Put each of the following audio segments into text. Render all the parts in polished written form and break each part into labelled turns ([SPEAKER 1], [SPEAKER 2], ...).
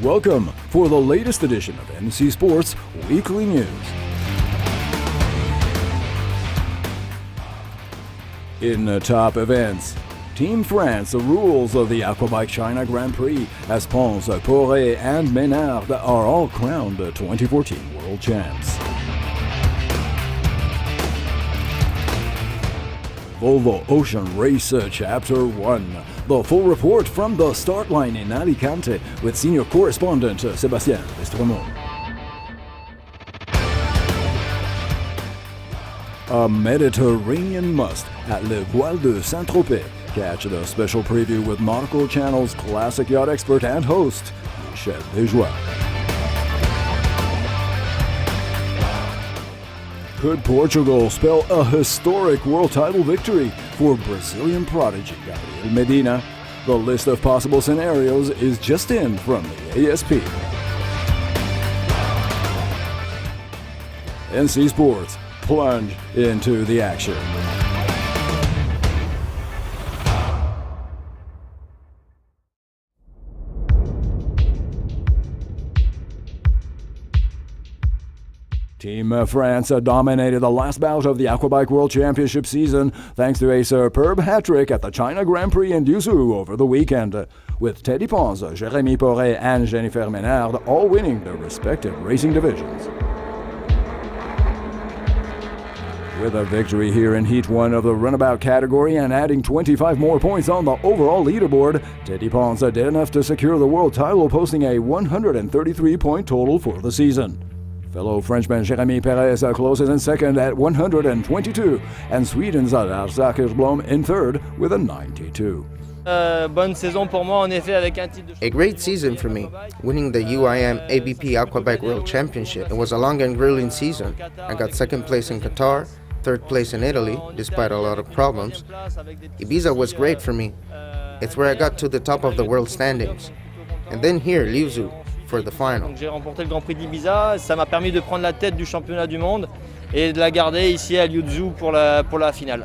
[SPEAKER 1] welcome for the latest edition of NC Sports Weekly News. In the top events, Team France rules of the Aquabike China Grand Prix as Pons, Poret and Ménard are all crowned 2014 World Champs. Volvo Ocean Race Chapter 1. The full report from the start line in Alicante with Senior Correspondent Sebastien DEstremau. A Mediterranean must at Le Voiles de Saint-Tropez. Catch the special preview with Nautical Channel's classic yacht expert and host, Michel Dejoie. Could Portugal spell a historic world title victory for Brazilian prodigy Gabriel Medina? The list of possible scenarios is just in from the ASP. NC Sports, plunge into the action. Team France dominated the last bout of the Aquabike World Championship season thanks to a superb hat-trick at the China Grand Prix in Yuzhou over the weekend, with Teddy Pons, Jérémy Poret and Jennifer Ménard all winning their respective racing divisions. With a victory here in Heat 1 of the runabout category and adding 25 more points on the overall leaderboard, Teddy Pons did enough to secure the world title, posting a 133-point total for the season. Fellow Frenchman Jérémy Perez closes in second at 122, and Sweden's Adar Zakersblom in third with a 92.
[SPEAKER 2] A great season for me, winning the UIM ABP Aquabike World Championship. It was a long and grueling season. I got second place in Qatar, third place in Italy, despite a lot of problems. Ibiza was great for me. It's where I got to the top of the world standings. And then here, Liuzhou, for the final.
[SPEAKER 3] J'ai remporté le Grand Prix d'Ibiza, ça m'a permis de prendre la tête du championnat du monde et de la garder ici à Liuzhou pour la finale.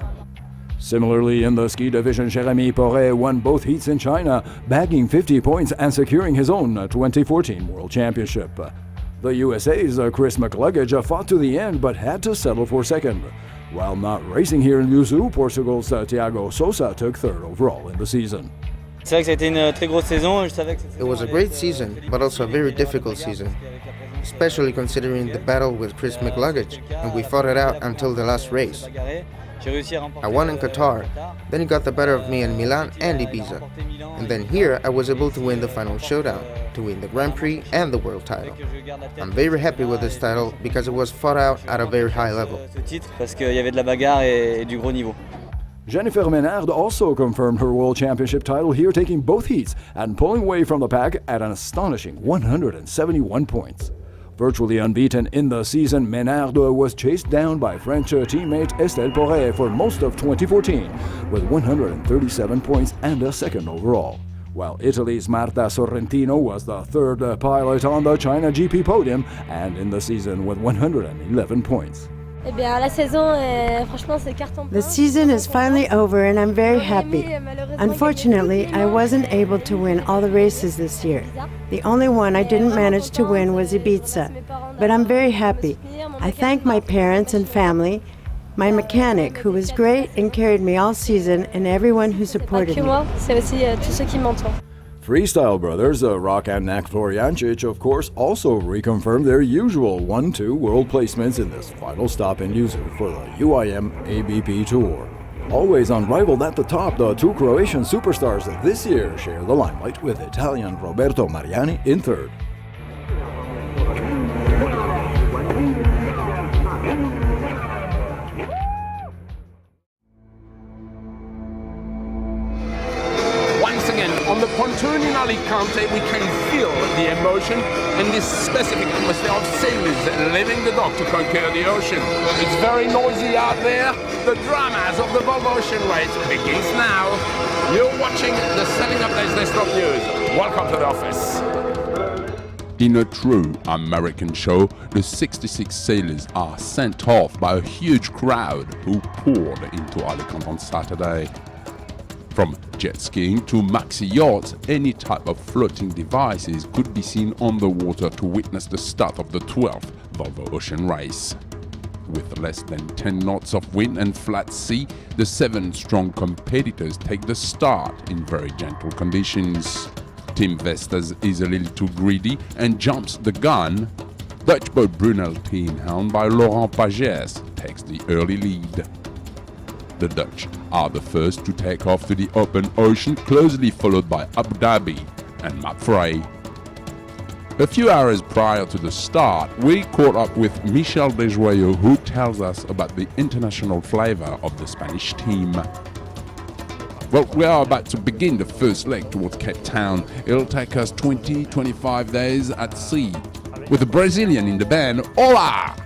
[SPEAKER 1] Similarly, in the ski division, Jérémy Poret won both heats in China, bagging 50 points and securing his own 2014 World Championship. The USA's Chris McLuggage fought to the end but had to settle for second. While not racing here in Liuzhou, Portugal's Tiago Sousa took third overall in the season.
[SPEAKER 2] It was a great season, but also a very difficult season, especially considering the battle with Chris McLuggage, and we fought it out until the last race. I won in Qatar, then he got the better of me in Milan and Ibiza, and then here I was able to win the final showdown, to win the Grand Prix and the world title. I'm very happy with this title because it was fought out at a very high level.
[SPEAKER 1] Jennifer Ménard also confirmed her World Championship title here, taking both heats and pulling away from the pack at an astonishing 171 points. Virtually unbeaten in the season, Ménard was chased down by French teammate Estelle Poret for most of 2014, with 137 points and a second overall. While Italy's Marta Sorrentino was the third pilot on the China GP podium and in the season with 111 points.
[SPEAKER 4] The season is finally over and I'm very happy. Unfortunately, I wasn't able to win all the races this year. The only one I didn't manage to win was Ibiza, but I'm very happy. I thank my parents and family, my mechanic who was great and carried me all season, and everyone who supported me.
[SPEAKER 1] Freestyle brothers Rock and Nak Florjancic, of course, also reconfirmed their usual 1-2 world placements in this final stop in Yuzhou for the UIM ABP Tour. Always unrivaled at the top, the two Croatian superstars this year share the limelight with Italian Roberto Mariani in third.
[SPEAKER 5] On the pontoon in Alicante, we can feel the emotion and this specific atmosphere of sailors leaving the dock to conquer the ocean. It's very noisy out there. The dramas of the Volvo Ocean Race begins now. You're watching the Setting Up Desktop News. Welcome to the office.
[SPEAKER 6] In a true American show, the 66 sailors are sent off by a huge crowd who poured into Alicante on Saturday. From jet skiing to maxi yachts, any type of floating devices could be seen on the water to witness the start of the 12th Volvo Ocean Race. With less than 10 knots of wind and flat sea, the 7 strong competitors take the start in very gentle conditions. Team Vestas is a little too greedy and jumps the gun. Dutch boat Brunel team, helmed by Laurent Pagès, takes the early lead. The Dutch are the first to take off to the open ocean, closely followed by Abu Dhabi and Mapfre. A few hours prior to the start, we caught up with Michel Dejoie, who tells us about the international flavor of the Spanish team. Well, we are about to begin the first leg towards Cape Town. It'll take us 20-25 days at sea. With a Brazilian in the band, hola!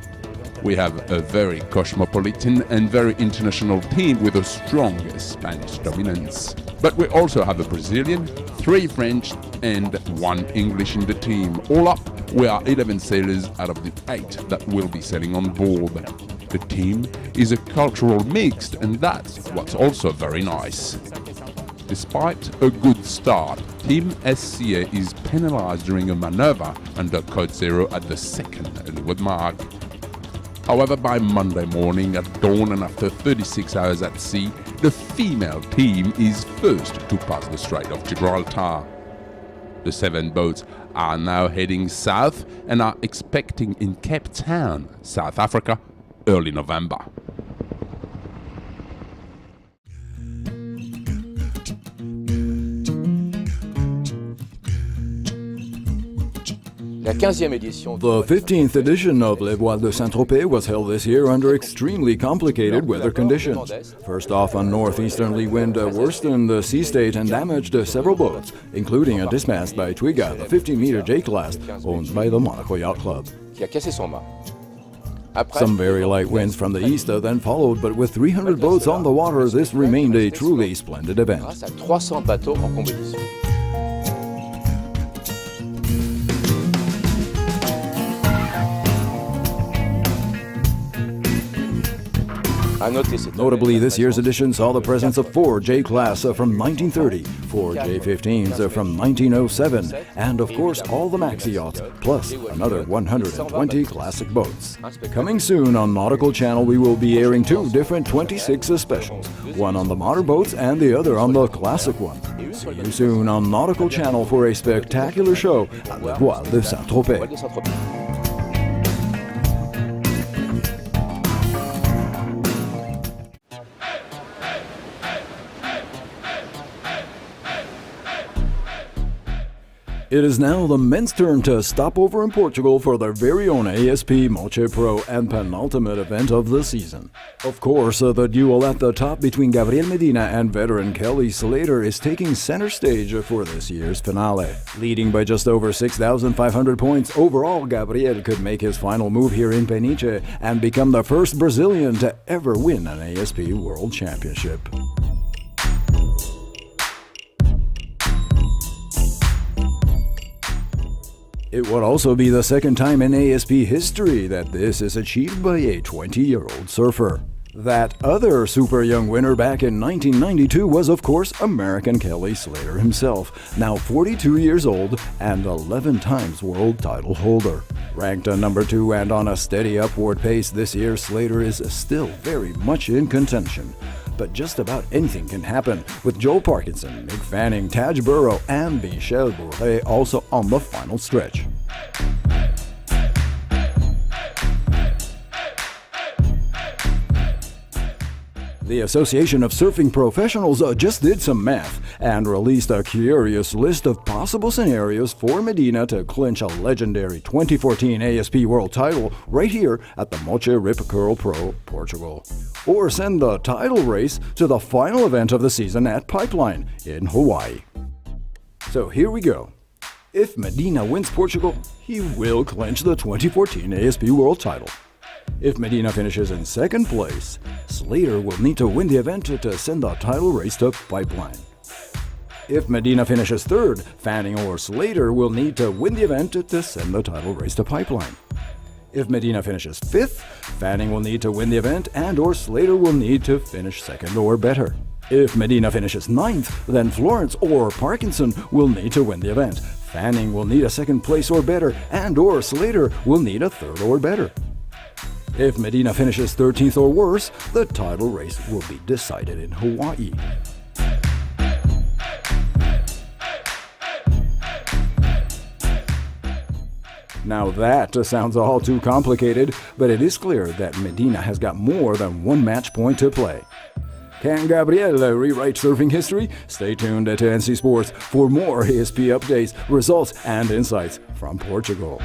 [SPEAKER 6] We have a very cosmopolitan and very international team with a strong Spanish dominance. But we also have a Brazilian, 3 French and 1 English in the team. All up, we are 11 sailors out of the 8 that will be sailing on board. The team is a cultural mix, and that's what's also very nice. Despite a good start, Team SCA is penalized during a maneuver under Code Zero at the 2nd leeward mark. However, by Monday morning at dawn and after 36 hours at sea, the female team is first to pass the Strait of Gibraltar. The 7 boats are now heading south and are expecting in Cape Town, South Africa, early November.
[SPEAKER 1] The 15th edition of Les Voiles de Saint-Tropez was held this year under extremely complicated weather conditions. First off, a northeasterly wind worsened the sea state and damaged several boats, including a dismast by Twiga, the 15-meter J-class, owned by the Monaco Yacht Club. Some very light winds from the east then followed, but with 300 boats on the water, this remained a truly splendid event. Notably, this year's edition saw the presence of 4 J-class from 1930, 4 J-15s from 1907, and of course all the maxi yachts, plus another 120 classic boats. Coming soon on Nautical Channel, we will be airing 2 different 26 specials, one on the modern boats and the other on the classic one. See you soon on Nautical Channel for a spectacular show at Les Voiles de Saint-Tropez. It is now the men's turn to stop over in Portugal for their very own ASP Moche Pro and penultimate event of the season. Of course, the duel at the top between Gabriel Medina and veteran Kelly Slater is taking center stage for this year's finale. Leading by just over 6,500 points, overall Gabriel could make his final move here in Peniche and become the first Brazilian to ever win an ASP World Championship. It would also be the second time in ASP history that this is achieved by a 20-year-old surfer. That other super young winner back in 1992 was, of course, American Kelly Slater himself, now 42 years old and 11 times world title holder. Ranked number 2 and on a steady upward pace this year, Slater is still very much in contention. But just about anything can happen, with Joel Parkinson, Mick Fanning, Taj Burrow, and Michel Dejoie also on the final stretch. The Association of Surfing Professionals just did some math and released a curious list of possible scenarios for Medina to clinch a legendary 2014 ASP World title right here at the Moche Rip Curl Pro, Portugal. Or send the title race to the final event of the season at Pipeline in Hawaii. So here we go. If Medina wins Portugal, he will clinch the 2014 ASP World title. If Medina finishes in second place, Slater will need to win the event to send the title race to Pipeline. If Medina finishes third, Fanning or Slater will need to win the event to send the title race to Pipeline. If Medina finishes fifth, Fanning will need to win the event and or Slater will need to finish second or better. If Medina finishes 9th, then Florence or Parkinson will need to win the event. Fanning will need a 2nd place or better, and or Slater will need a 3rd or better. If Medina finishes 13th or worse, the title race will be decided in Hawaii. Now that sounds all too complicated, but it is clear that Medina has got more than one match point to play. Can Gabriel rewrite surfing history? Stay tuned to NC Sports for more ASP updates, results, and insights from Portugal.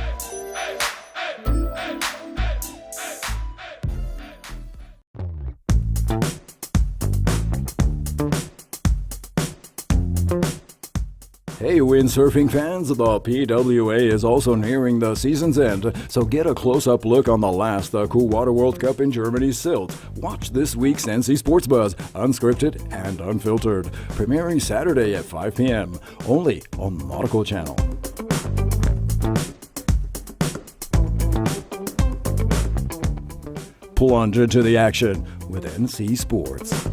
[SPEAKER 1] Hey windsurfing fans, the PWA is also nearing the season's end, so get a close-up look on the last Cool Water World Cup in Germany's Sylt. Watch this week's NC Sports Buzz, unscripted and unfiltered, premiering Saturday at 5 p.m., only on Nautical Channel. Plunge into the action with NC Sports.